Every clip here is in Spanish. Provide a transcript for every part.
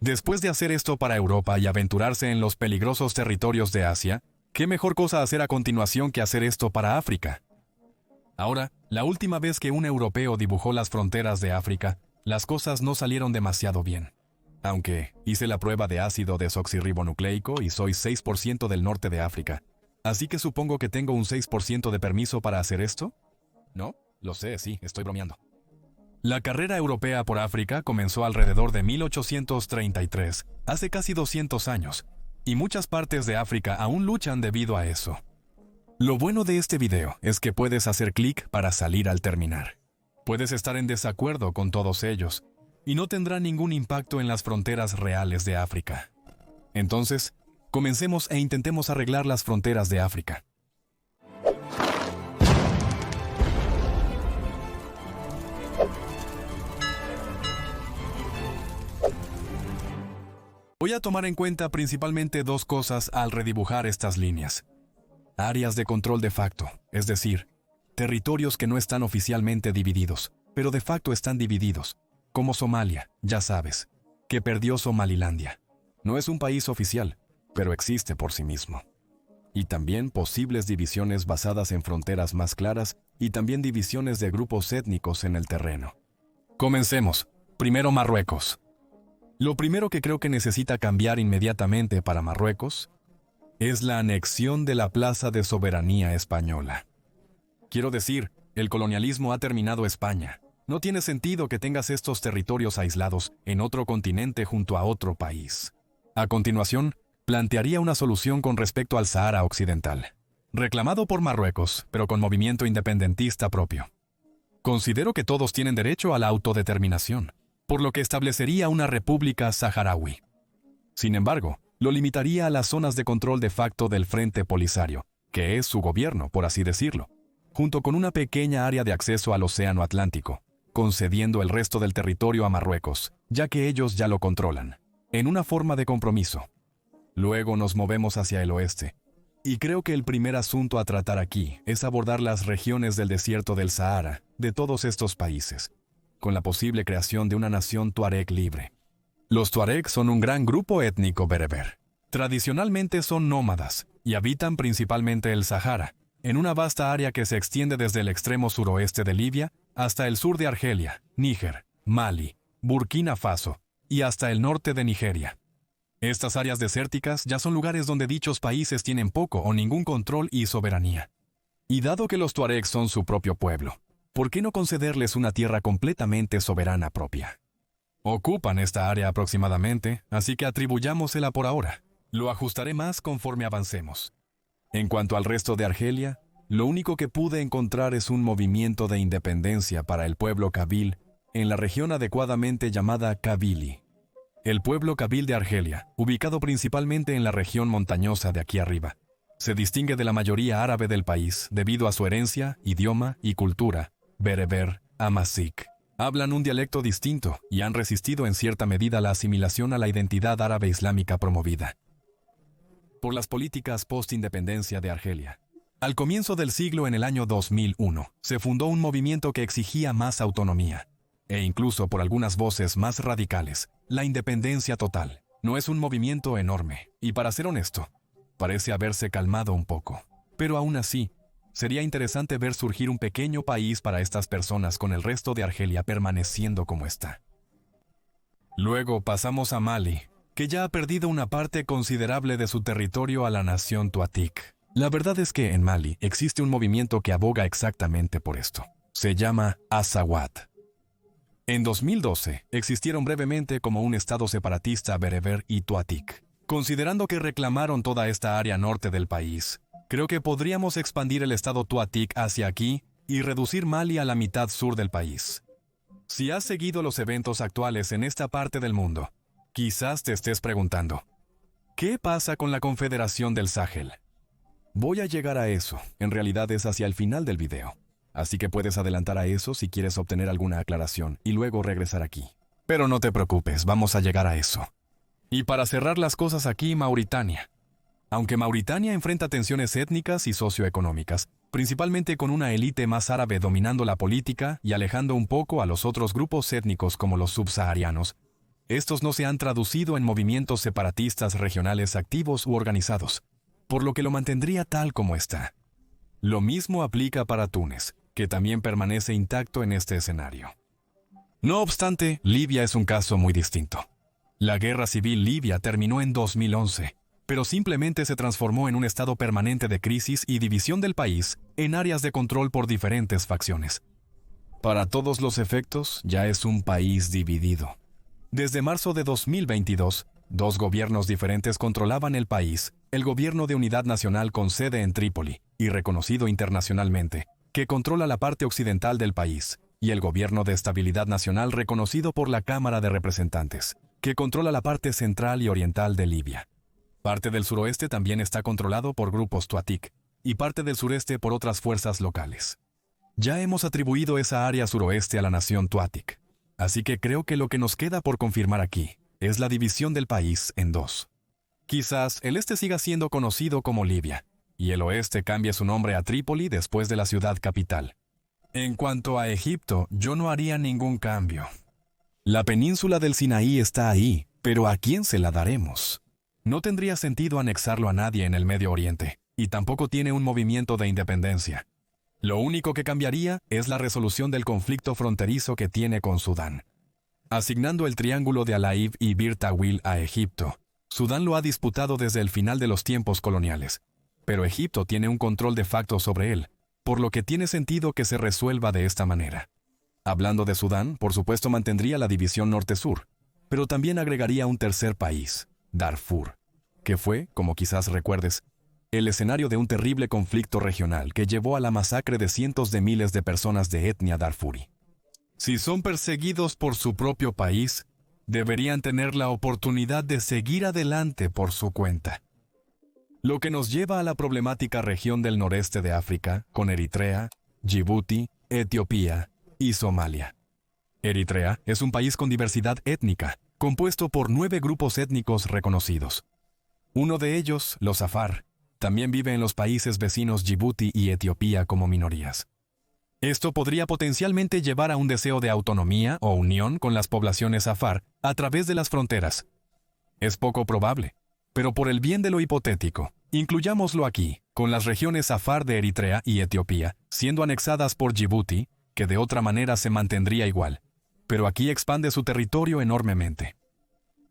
Después de hacer esto para Europa y aventurarse en los peligrosos territorios de Asia, ¿qué mejor cosa hacer a continuación que hacer esto para África? Ahora, la última vez que un europeo dibujó las fronteras de África, las cosas no salieron demasiado bien. Aunque hice la prueba de ácido desoxirribonucleico y soy 6% del norte de África. Así que supongo que tengo un 6% de permiso para hacer esto. ¿No? Lo sé, sí, estoy bromeando. La carrera europea por África comenzó alrededor de 1833, hace casi 200 años, y muchas partes de África aún luchan debido a eso. Lo bueno de este video es que puedes hacer clic para salir al terminar. Puedes estar en desacuerdo con todos ellos, y no tendrá ningún impacto en las fronteras reales de África. Entonces, comencemos e intentemos arreglar las fronteras de África. Voy a tomar en cuenta principalmente dos cosas al redibujar estas líneas. Áreas de control de facto, es decir, territorios que no están oficialmente divididos, pero de facto están divididos, como Somalia, ya sabes, que perdió Somalilandia. No es un país oficial, pero existe por sí mismo. Y también posibles divisiones basadas en fronteras más claras y también divisiones de grupos étnicos en el terreno. Comencemos. Primero Marruecos. Lo primero que creo que necesita cambiar inmediatamente para Marruecos es la anexión de la Plaza de Soberanía española. Quiero decir, el colonialismo ha terminado España. No tiene sentido que tengas estos territorios aislados en otro continente junto a otro país. A continuación, plantearía una solución con respecto al Sahara Occidental, reclamado por Marruecos, pero con movimiento independentista propio. Considero que todos tienen derecho a la autodeterminación, por lo que establecería una república saharaui. Sin embargo, lo limitaría a las zonas de control de facto del Frente Polisario, que es su gobierno, por así decirlo, junto con una pequeña área de acceso al Océano Atlántico, concediendo el resto del territorio a Marruecos, ya que ellos ya lo controlan, en una forma de compromiso. Luego nos movemos hacia el oeste, y creo que el primer asunto a tratar aquí es abordar las regiones del desierto del Sahara, de todos estos países, con la posible creación de una nación tuareg libre. Los tuareg son un gran grupo étnico bereber. Tradicionalmente son nómadas y habitan principalmente el Sahara, en una vasta área que se extiende desde el extremo suroeste de Libia hasta el sur de Argelia, Níger, Mali, Burkina Faso y hasta el norte de Nigeria. Estas áreas desérticas ya son lugares donde dichos países tienen poco o ningún control y soberanía. Y dado que los tuaregs son su propio pueblo, ¿por qué no concederles una tierra completamente soberana propia? Ocupan esta área aproximadamente, así que atribuyámosela por ahora. Lo ajustaré más conforme avancemos. En cuanto al resto de Argelia, lo único que pude encontrar es un movimiento de independencia para el pueblo kabil en la región adecuadamente llamada Kabili. El pueblo kabil de Argelia, ubicado principalmente en la región montañosa de aquí arriba, se distingue de la mayoría árabe del país debido a su herencia, idioma y cultura, bereber, amazigh. Hablan un dialecto distinto y han resistido en cierta medida la asimilación a la identidad árabe islámica promovida por las políticas post-independencia de Argelia. Al comienzo del siglo, en el año 2001, se fundó un movimiento que exigía más autonomía, e incluso por algunas voces más radicales, la independencia total. No es un movimiento enorme, y para ser honesto, parece haberse calmado un poco. Pero aún así, sería interesante ver surgir un pequeño país para estas personas con el resto de Argelia permaneciendo como está. Luego pasamos a Mali, que ya ha perdido una parte considerable de su territorio a la nación tuatig. La verdad es que en Mali existe un movimiento que aboga exactamente por esto. Se llama Azawad. En 2012 existieron brevemente como un estado separatista bereber y tuatig. Considerando que reclamaron toda esta área norte del país, creo que podríamos expandir el estado tuatig hacia aquí y reducir Mali a la mitad sur del país. Si has seguido los eventos actuales en esta parte del mundo, quizás te estés preguntando, ¿qué pasa con la Confederación del Sahel? Voy a llegar a eso, en realidad es hacia el final del video, así que puedes adelantar a eso si quieres obtener alguna aclaración y luego regresar aquí. Pero no te preocupes, vamos a llegar a eso. Y para cerrar las cosas aquí, Mauritania. Aunque Mauritania enfrenta tensiones étnicas y socioeconómicas, principalmente con una élite más árabe dominando la política y alejando un poco a los otros grupos étnicos como los subsaharianos, estos no se han traducido en movimientos separatistas regionales activos u organizados, por lo que lo mantendría tal como está. Lo mismo aplica para Túnez, que también permanece intacto en este escenario. No obstante, Libia es un caso muy distinto. La guerra civil libia terminó en 2011, pero simplemente se transformó en un estado permanente de crisis y división del país en áreas de control por diferentes facciones. Para todos los efectos, ya es un país dividido. Desde marzo de 2022, dos gobiernos diferentes controlaban el país: el Gobierno de Unidad Nacional con sede en Trípoli y reconocido internacionalmente, que controla la parte occidental del país, y el Gobierno de Estabilidad Nacional reconocido por la Cámara de Representantes, que controla la parte central y oriental de Libia. Parte del suroeste también está controlado por grupos tuatik, y parte del sureste por otras fuerzas locales. Ya hemos atribuido esa área suroeste a la nación tuatik, así que creo que lo que nos queda por confirmar aquí es la división del país en dos. Quizás el este siga siendo conocido como Libia, y el oeste cambie su nombre a Trípoli después de la ciudad capital. En cuanto a Egipto, yo no haría ningún cambio. La península del Sinaí está ahí, pero ¿a quién se la daremos? No tendría sentido anexarlo a nadie en el Medio Oriente, y tampoco tiene un movimiento de independencia. Lo único que cambiaría es la resolución del conflicto fronterizo que tiene con Sudán. Asignando el triángulo de Alaib y Bir Tawil a Egipto, Sudán lo ha disputado desde el final de los tiempos coloniales, pero Egipto tiene un control de facto sobre él, por lo que tiene sentido que se resuelva de esta manera. Hablando de Sudán, por supuesto mantendría la división norte-sur, pero también agregaría un tercer país, Darfur, que fue, como quizás recuerdes, el escenario de un terrible conflicto regional que llevó a la masacre de cientos de miles de personas de etnia darfuri. Si son perseguidos por su propio país, deberían tener la oportunidad de seguir adelante por su cuenta. Lo que nos lleva a la problemática región del noreste de África, con Eritrea, Djibouti, Etiopía y Somalia. Eritrea es un país con diversidad étnica, compuesto por 9 grupos étnicos reconocidos. Uno de ellos, los Afar, también vive en los países vecinos Djibouti y Etiopía como minorías. Esto podría potencialmente llevar a un deseo de autonomía o unión con las poblaciones Afar a través de las fronteras. Es poco probable, pero por el bien de lo hipotético, incluyámoslo aquí, con las regiones Afar de Eritrea y Etiopía siendo anexadas por Djibouti, que de otra manera se mantendría igual, pero aquí expande su territorio enormemente.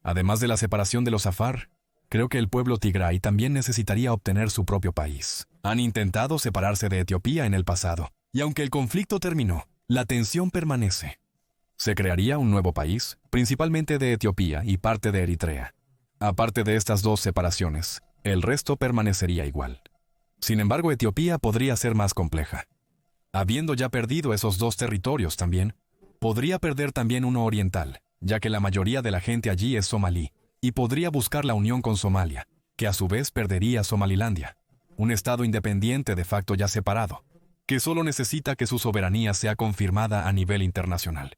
Además de la separación de los Afar, creo que el pueblo Tigray también necesitaría obtener su propio país. Han intentado separarse de Etiopía en el pasado, y aunque el conflicto terminó, la tensión permanece. Se crearía un nuevo país, principalmente de Etiopía y parte de Eritrea. Aparte de estas dos separaciones, el resto permanecería igual. Sin embargo, Etiopía podría ser más compleja. Habiendo ya perdido esos dos territorios también, podría perder también uno oriental, ya que la mayoría de la gente allí es somalí, y podría buscar la unión con Somalia, que a su vez perdería Somalilandia, un estado independiente de facto ya separado, que solo necesita que su soberanía sea confirmada a nivel internacional.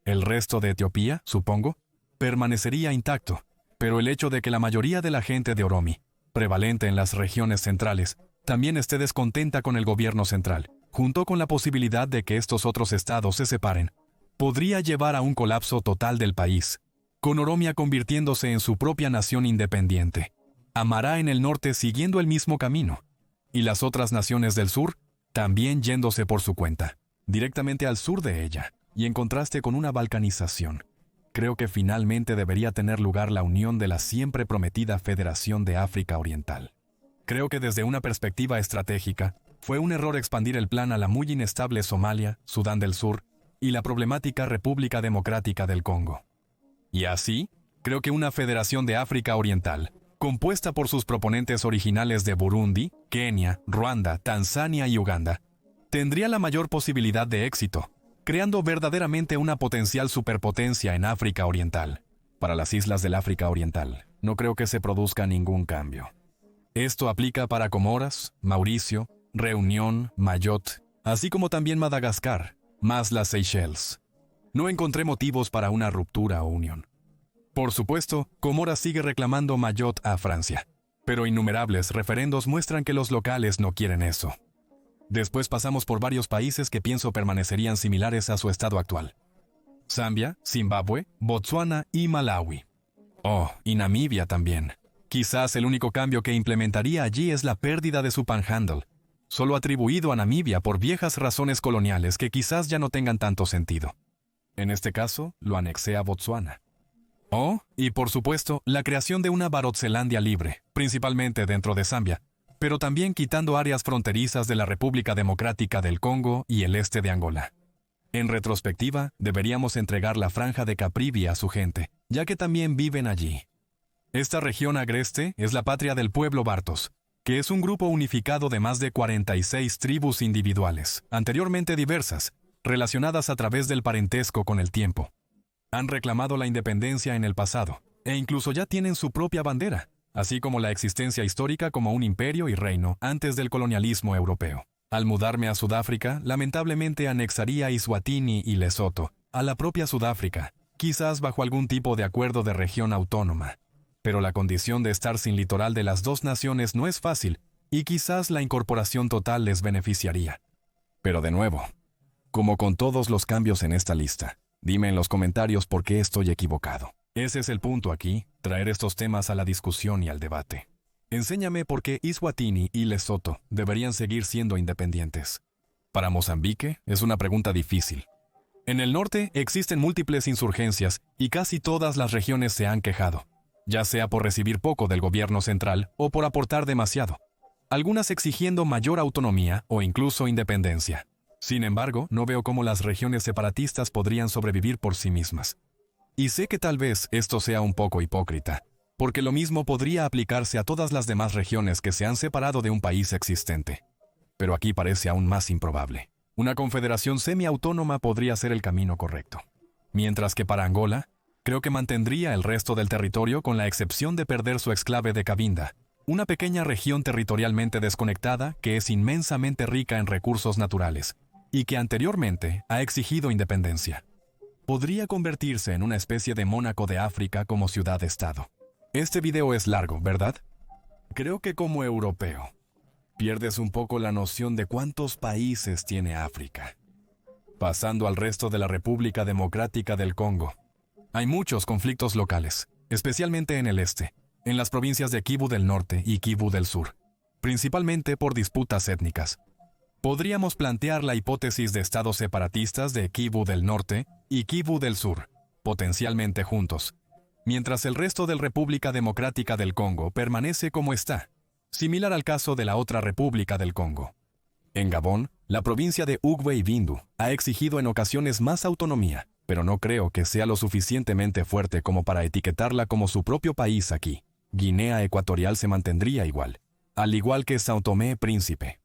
El resto de Etiopía, supongo, permanecería intacto, pero el hecho de que la mayoría de la gente de Oromi, prevalente en las regiones centrales, también esté descontenta con el gobierno central, junto con la posibilidad de que estos otros estados se separen, podría llevar a un colapso total del país, con Oromia convirtiéndose en su propia nación independiente. Amará en el norte siguiendo el mismo camino, y las otras naciones del sur también yéndose por su cuenta, directamente al sur de ella, y en contraste con una balcanización. Creo que finalmente debería tener lugar la unión de la siempre prometida Federación de África Oriental. Creo que desde una perspectiva estratégica, fue un error expandir el plan a la muy inestable Somalia, Sudán del Sur y la problemática República Democrática del Congo. Y así, creo que una Federación de África Oriental, compuesta por sus proponentes originales de Burundi, Kenia, Ruanda, Tanzania y Uganda, tendría la mayor posibilidad de éxito, creando verdaderamente una potencial superpotencia en África Oriental. Para las islas del África Oriental, no creo que se produzca ningún cambio. Esto aplica para Comoras, Mauricio, Reunión, Mayotte, así como también Madagascar, más las Seychelles. No encontré motivos para una ruptura o unión. Por supuesto, Comoras sigue reclamando Mayotte a Francia, pero innumerables referendos muestran que los locales no quieren eso. Después pasamos por varios países que pienso permanecerían similares a su estado actual. Zambia, Zimbabue, Botsuana y Malawi. Oh, y Namibia también. Quizás el único cambio que implementaría allí es la pérdida de su panhandle, solo atribuido a Namibia por viejas razones coloniales que quizás ya no tengan tanto sentido. En este caso, lo anexé a Botsuana. Oh, y por supuesto, la creación de una Barotselandia libre, principalmente dentro de Zambia, pero también quitando áreas fronterizas de la República Democrática del Congo y el este de Angola. En retrospectiva, deberíamos entregar la franja de Caprivi a su gente, ya que también viven allí. Esta región agreste es la patria del pueblo Bartos, que es un grupo unificado de más de 46 tribus individuales, anteriormente diversas, relacionadas a través del parentesco con el tiempo. Han reclamado la independencia en el pasado, e incluso ya tienen su propia bandera, así como la existencia histórica como un imperio y reino antes del colonialismo europeo. Al mudarme a Sudáfrica, lamentablemente anexaría Eswatini y Lesoto a la propia Sudáfrica, quizás bajo algún tipo de acuerdo de región autónoma. Pero la condición de estar sin litoral de las dos naciones no es fácil, y quizás la incorporación total les beneficiaría. Pero de nuevo, como con todos los cambios en esta lista, dime en los comentarios por qué estoy equivocado. Ese es el punto aquí, traer estos temas a la discusión y al debate. Enséñame por qué Eswatini y Lesoto deberían seguir siendo independientes. Para Mozambique es una pregunta difícil. En el norte existen múltiples insurgencias y casi todas las regiones se han quejado, ya sea por recibir poco del gobierno central o por aportar demasiado, algunas exigiendo mayor autonomía o incluso independencia. Sin embargo, no veo cómo las regiones separatistas podrían sobrevivir por sí mismas. Y sé que tal vez esto sea un poco hipócrita, porque lo mismo podría aplicarse a todas las demás regiones que se han separado de un país existente. Pero aquí parece aún más improbable. Una confederación semiautónoma podría ser el camino correcto. Mientras que para Angola, creo que mantendría el resto del territorio con la excepción de perder su exclave de Cabinda, una pequeña región territorialmente desconectada que es inmensamente rica en recursos naturales y que anteriormente ha exigido independencia. Podría convertirse en una especie de Mónaco de África como ciudad-estado. Este video es largo, ¿verdad? Creo que como europeo, pierdes un poco la noción de cuántos países tiene África. Pasando al resto de la República Democrática del Congo, hay muchos conflictos locales, especialmente en el este, en las provincias de Kivu del Norte y Kivu del Sur, principalmente por disputas étnicas. Podríamos plantear la hipótesis de estados separatistas de Kivu del Norte y Kivu del Sur, potencialmente juntos, mientras el resto de la República Democrática del Congo permanece como está, similar al caso de la otra República del Congo. En Gabón, la provincia de Ugwe y Bindu ha exigido en ocasiones más autonomía, pero no creo que sea lo suficientemente fuerte como para etiquetarla como su propio país aquí. Guinea Ecuatorial se mantendría igual, al igual que São Tomé y Príncipe.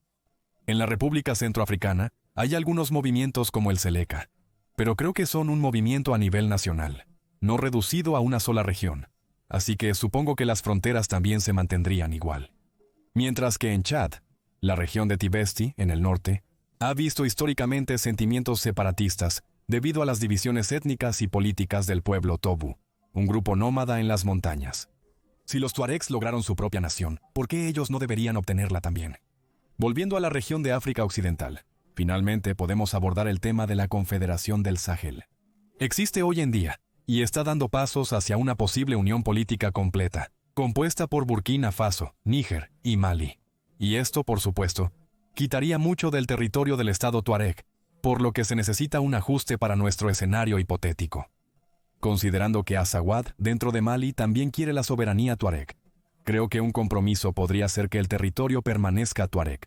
En la República Centroafricana hay algunos movimientos como el Seleka, pero creo que son un movimiento a nivel nacional, no reducido a una sola región, así que supongo que las fronteras también se mantendrían igual. Mientras que en Chad, la región de Tibesti, en el norte, ha visto históricamente sentimientos separatistas debido a las divisiones étnicas y políticas del pueblo Tobu, un grupo nómada en las montañas. Si los tuaregs lograron su propia nación, ¿por qué ellos no deberían obtenerla también? Volviendo a la región de África Occidental, finalmente podemos abordar el tema de la Confederación del Sahel. Existe hoy en día, y está dando pasos hacia una posible unión política completa, compuesta por Burkina Faso, Níger y Mali. Y esto, por supuesto, quitaría mucho del territorio del estado tuareg, por lo que se necesita un ajuste para nuestro escenario hipotético. Considerando que Azawad, dentro de Mali, también quiere la soberanía tuareg, creo que un compromiso podría ser que el territorio permanezca tuareg,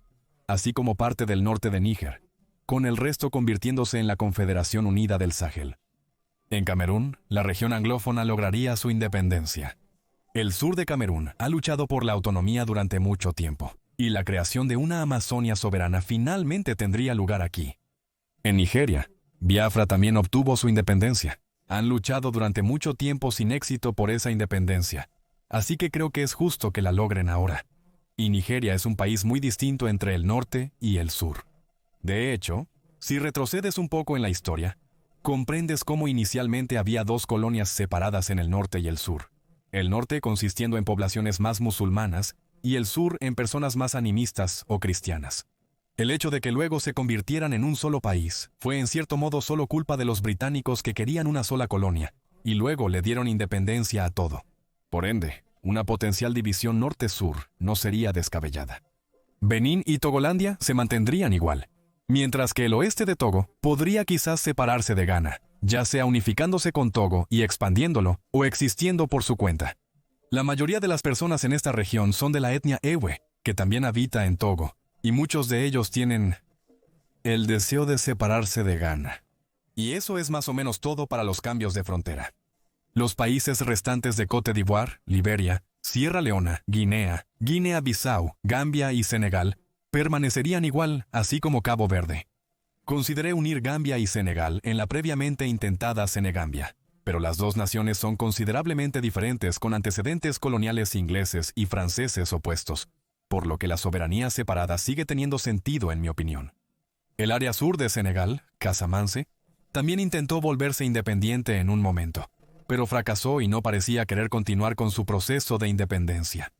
así como parte del norte de Níger, con el resto convirtiéndose en la Confederación Unida del Sahel. En Camerún, la región anglófona lograría su independencia. El sur de Camerún ha luchado por la autonomía durante mucho tiempo, y la creación de una Amazonia soberana finalmente tendría lugar aquí. En Nigeria, Biafra también obtuvo su independencia. Han luchado durante mucho tiempo sin éxito por esa independencia, así que creo que es justo que la logren ahora. Y Nigeria es un país muy distinto entre el norte y el sur. De hecho, si retrocedes un poco en la historia, comprendes cómo inicialmente había dos colonias separadas en el norte y el sur. El norte consistiendo en poblaciones más musulmanas y el sur en personas más animistas o cristianas. El hecho de que luego se convirtieran en un solo país fue en cierto modo solo culpa de los británicos que querían una sola colonia, y luego le dieron independencia a todo. Por ende, una potencial división norte-sur no sería descabellada. Benín y Togolandia se mantendrían igual, mientras que el oeste de Togo podría quizás separarse de Ghana, ya sea unificándose con Togo y expandiéndolo, o existiendo por su cuenta. La mayoría de las personas en esta región son de la etnia Ewe, que también habita en Togo, y muchos de ellos tienen el deseo de separarse de Ghana. Y eso es más o menos todo para los cambios de frontera. Los países restantes de Cote d'Ivoire, Liberia, Sierra Leona, Guinea, Guinea-Bissau, Gambia y Senegal permanecerían igual, así como Cabo Verde. Consideré unir Gambia y Senegal en la previamente intentada Senegambia, pero las dos naciones son considerablemente diferentes con antecedentes coloniales ingleses y franceses opuestos, por lo que la soberanía separada sigue teniendo sentido en mi opinión. El área sur de Senegal, Casamance, también intentó volverse independiente en un momento, pero fracasó y no parecía querer continuar con su proceso de independencia.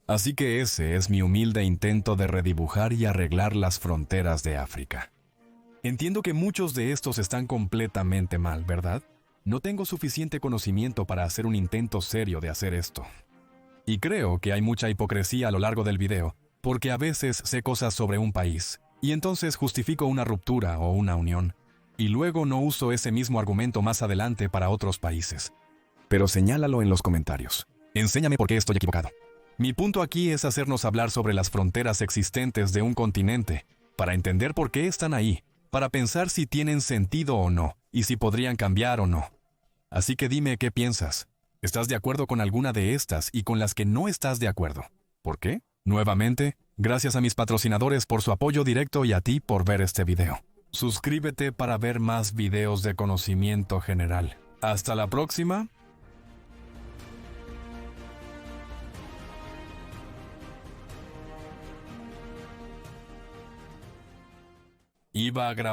Así que ese es mi humilde intento de redibujar y arreglar las fronteras de África. Entiendo que muchos de estos están completamente mal, ¿verdad? No tengo suficiente conocimiento para hacer un intento serio de hacer esto. Y creo que hay mucha hipocresía a lo largo del video, porque a veces sé cosas sobre un país, y entonces justifico una ruptura o una unión, y luego no uso ese mismo argumento más adelante para otros países. Pero señálalo en los comentarios. Enséñame por qué estoy equivocado. Mi punto aquí es hacernos hablar sobre las fronteras existentes de un continente, para entender por qué están ahí, para pensar si tienen sentido o no, y si podrían cambiar o no. Así que dime qué piensas. ¿Estás de acuerdo con alguna de estas y con las que no estás de acuerdo? ¿Por qué? Nuevamente, gracias a mis patrocinadores por su apoyo directo y a ti por ver este video. Suscríbete para ver más videos de conocimiento general. Hasta la próxima. Iba a grabar.